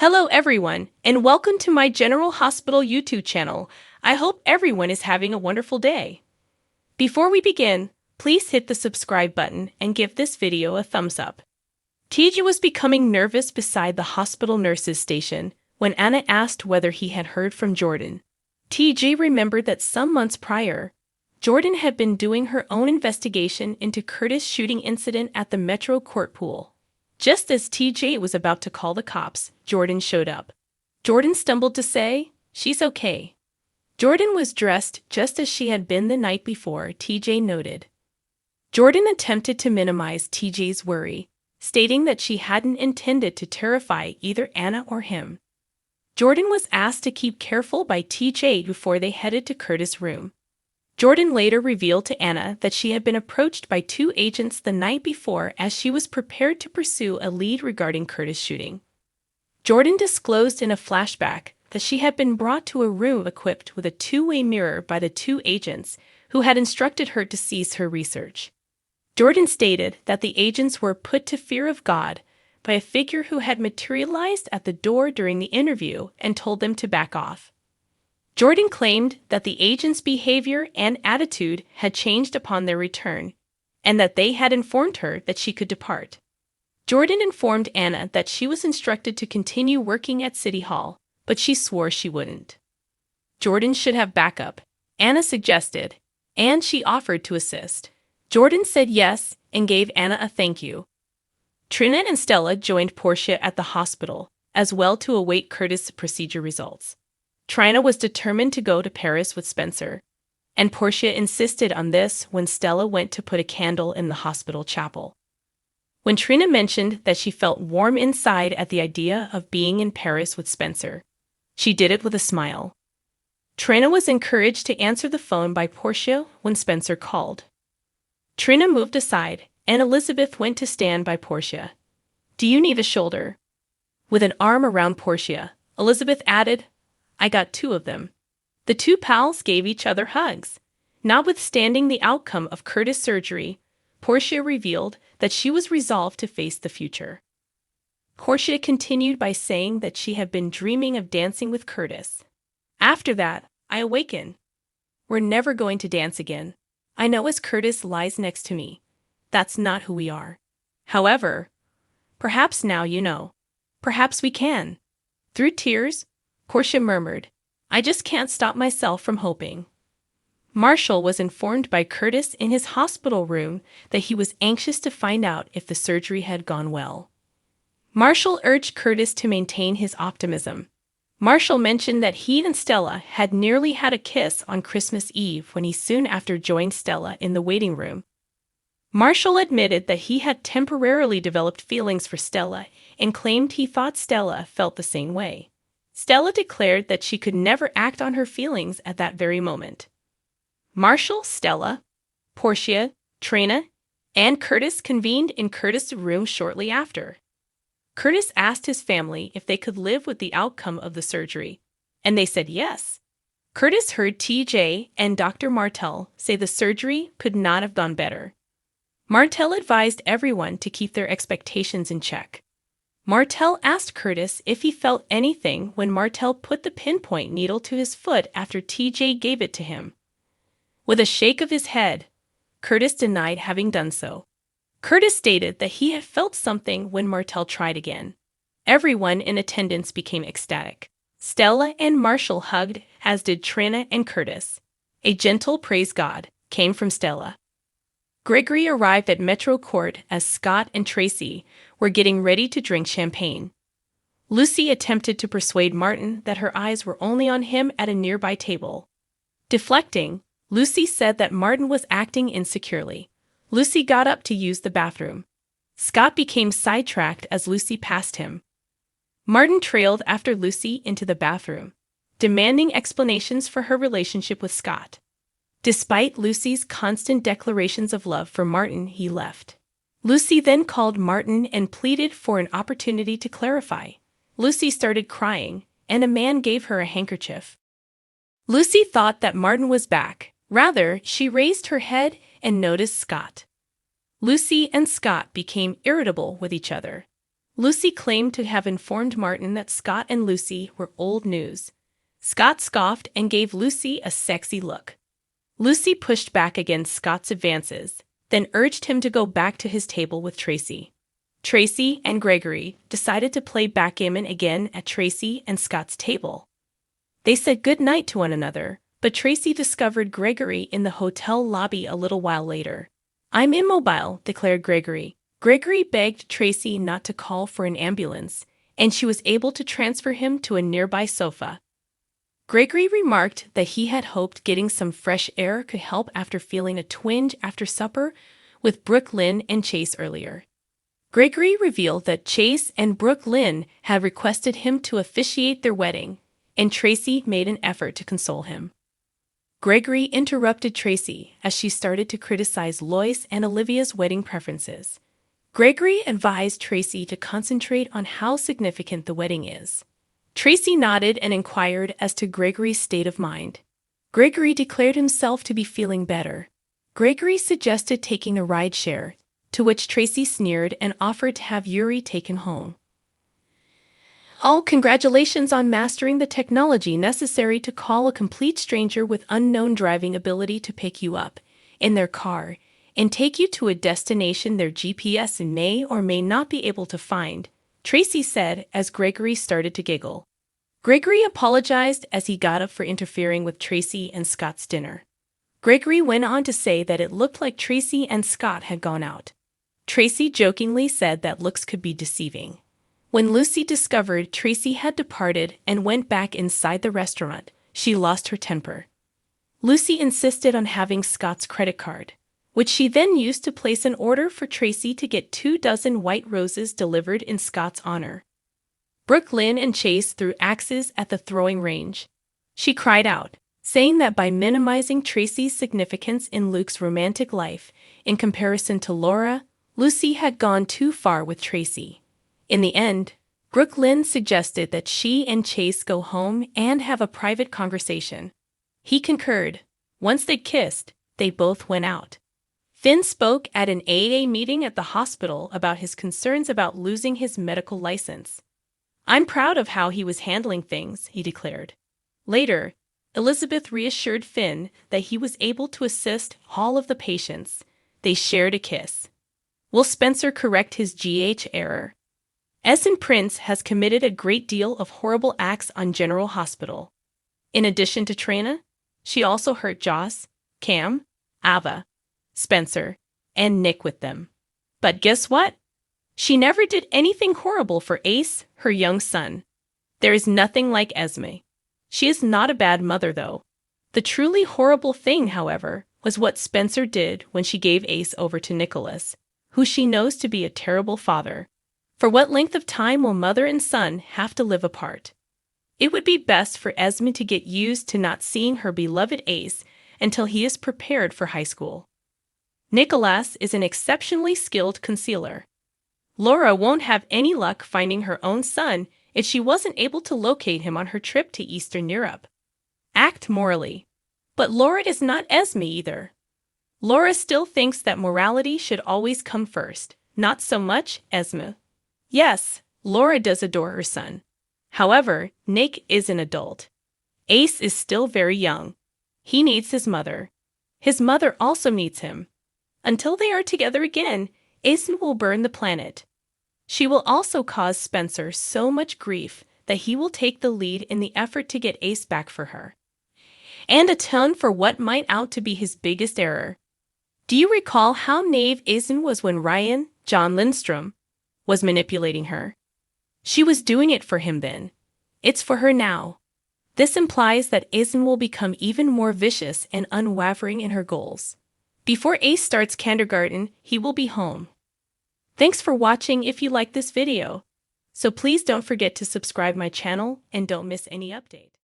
Hello everyone, and welcome to my General Hospital YouTube channel. I hope everyone is having a wonderful day. Before we begin, please hit the subscribe button and give this video a thumbs up. TJ was becoming nervous beside the hospital nurse's station when Anna asked whether he had heard from Jordan. TJ remembered that some months prior, Jordan had been doing her own investigation into Curtis' shooting incident at the Metro Court pool. Just as TJ was about to call the cops, Jordan showed up. Jordan stumbled to say, "She's okay." Jordan was dressed just as she had been the night before, TJ noted. Jordan attempted to minimize TJ's worry, stating that she hadn't intended to terrify either Anna or him. Jordan was asked to keep careful by TJ before they headed to Curtis' room. Jordan later revealed to Anna that she had been approached by two agents the night before as she was prepared to pursue a lead regarding Curtis' shooting. Jordan disclosed in a flashback that she had been brought to a room equipped with a two-way mirror by the two agents who had instructed her to cease her research. Jordan stated that the agents were put to fear of God by a figure who had materialized at the door during the interview and told them to back off. Jordan claimed that the agents' behavior and attitude had changed upon their return, and that they had informed her that she could depart. Jordan informed Anna that she was instructed to continue working at City Hall, but she swore she wouldn't. Jordan should have backup, Anna suggested, and she offered to assist. Jordan said yes and gave Anna a thank you. Trina and Stella joined Portia at the hospital, as well to await Curtis' procedure results. Trina was determined to go to Paris with Spencer, and Portia insisted on this when Stella went to put a candle in the hospital chapel. When Trina mentioned that she felt warm inside at the idea of being in Paris with Spencer, she did it with a smile. Trina was encouraged to answer the phone by Portia when Spencer called. Trina moved aside, and Elizabeth went to stand by Portia. "Do you need a shoulder?" With an arm around Portia, Elizabeth added, "I got two of them." The two pals gave each other hugs. Notwithstanding the outcome of Curtis' surgery, Portia revealed that she was resolved to face the future. Portia continued by saying that she had been dreaming of dancing with Curtis. "After that, I awaken. We're never going to dance again. I know as Curtis lies next to me. That's not who we are. However, perhaps now you know. Perhaps we can." Through tears, Portia murmured, "I just can't stop myself from hoping." Marshall was informed by Curtis in his hospital room that he was anxious to find out if the surgery had gone well. Marshall urged Curtis to maintain his optimism. Marshall mentioned that he and Stella had nearly had a kiss on Christmas Eve when he soon after joined Stella in the waiting room. Marshall admitted that he had temporarily developed feelings for Stella and claimed he thought Stella felt the same way. Stella declared that she could never act on her feelings at that very moment. Marshall, Stella, Portia, Trina, and Curtis convened in Curtis' room shortly after. Curtis asked his family if they could live with the outcome of the surgery, and they said yes. Curtis heard TJ and Dr. Martell say the surgery could not have gone better. Martell advised everyone to keep their expectations in check. Martell asked Curtis if he felt anything when Martell put the pinpoint needle to his foot after TJ gave it to him. With a shake of his head, Curtis denied having done so. Curtis stated that he had felt something when Martell tried again. Everyone in attendance became ecstatic. Stella and Marshall hugged, as did Trina and Curtis. A gentle "praise God" came from Stella. Gregory arrived at Metro Court as Scott and Tracy were getting ready to drink champagne. Lucy attempted to persuade Martin that her eyes were only on him at a nearby table. Deflecting, Lucy said that Martin was acting insecurely. Lucy got up to use the bathroom. Scott became sidetracked as Lucy passed him. Martin trailed after Lucy into the bathroom, demanding explanations for her relationship with Scott. Despite Lucy's constant declarations of love for Martin, he left. Lucy then called Martin and pleaded for an opportunity to clarify. Lucy started crying, and a man gave her a handkerchief. Lucy thought that Martin was back. Rather, she raised her head and noticed Scott. Lucy and Scott became irritable with each other. Lucy claimed to have informed Martin that Scott and Lucy were old news. Scott scoffed and gave Lucy a sexy look. Lucy pushed back against Scott's advances, then urged him to go back to his table with Tracy. Tracy and Gregory decided to play backgammon again at Tracy and Scott's table. They said goodnight to one another, but Tracy discovered Gregory in the hotel lobby a little while later. "I'm immobile," declared Gregory. Gregory begged Tracy not to call for an ambulance, and she was able to transfer him to a nearby sofa. Gregory remarked that he had hoped getting some fresh air could help after feeling a twinge after supper with Brooke Lynn and Chase earlier. Gregory revealed that Chase and Brooke Lynn had requested him to officiate their wedding, and Tracy made an effort to console him. Gregory interrupted Tracy as she started to criticize Lois and Olivia's wedding preferences. Gregory advised Tracy to concentrate on how significant the wedding is. Tracy nodded and inquired as to Gregory's state of mind. Gregory declared himself to be feeling better. Gregory suggested taking a rideshare, to which Tracy sneered and offered to have Yuri taken home. "Oh, congratulations on mastering the technology necessary to call a complete stranger with unknown driving ability to pick you up in their car and take you to a destination their GPS may or may not be able to find," Tracy said as Gregory started to giggle. Gregory apologized as he got up for interfering with Tracy and Scott's dinner. Gregory went on to say that it looked like Tracy and Scott had gone out. Tracy jokingly said that looks could be deceiving. When Lucy discovered Tracy had departed and went back inside the restaurant, she lost her temper. Lucy insisted on having Scott's credit card, which she then used to place an order for Tracy to get 24 white roses delivered in Scott's honor. Brooke Lynn and Chase threw axes at the throwing range. She cried out, saying that by minimizing Tracy's significance in Luke's romantic life in comparison to Laura, Lucy had gone too far with Tracy. In the end, Brooke Lynn suggested that she and Chase go home and have a private conversation. He concurred. Once they'd kissed, they both went out. Finn spoke at an AA meeting at the hospital about his concerns about losing his medical license. "I'm proud of how he was handling things," he declared. Later, Elizabeth reassured Finn that he was able to assist all of the patients. They shared a kiss. Will Spencer correct his GH error? Essen Prince has committed a great deal of horrible acts on General Hospital. In addition to Trina, she also hurt Joss, Cam, Ava, Spencer, and Nick with them. But guess what? She never did anything horrible for Ace, her young son. There is nothing like Esme. She is not a bad mother, though. The truly horrible thing, however, was what Spencer did when she gave Ace over to Nicholas, who she knows to be a terrible father. For what length of time will mother and son have to live apart? It would be best for Esme to get used to not seeing her beloved Ace until he is prepared for high school. Nicholas is an exceptionally skilled concealer. Laura won't have any luck finding her own son if she wasn't able to locate him on her trip to Eastern Europe. Act morally. But Laura is not Esme either. Laura still thinks that morality should always come first, not so much Esme. Yes, Laura does adore her son. However, Nick is an adult. Ace is still very young. He needs his mother. His mother also needs him. Until they are together again, Ace will burn the planet. She will also cause Spencer so much grief that he will take the lead in the effort to get Ace back for her, and atone for what might out to be his biggest error. Do you recall how naive Ace was when Ryan, John Lindstrom, was manipulating her? She was doing it for him then. It's for her now. This implies that Ace will become even more vicious and unwavering in her goals. Before Ace starts kindergarten, he will be home. Thanks for watching if you like this video. So please don't forget to subscribe my channel and don't miss any updates.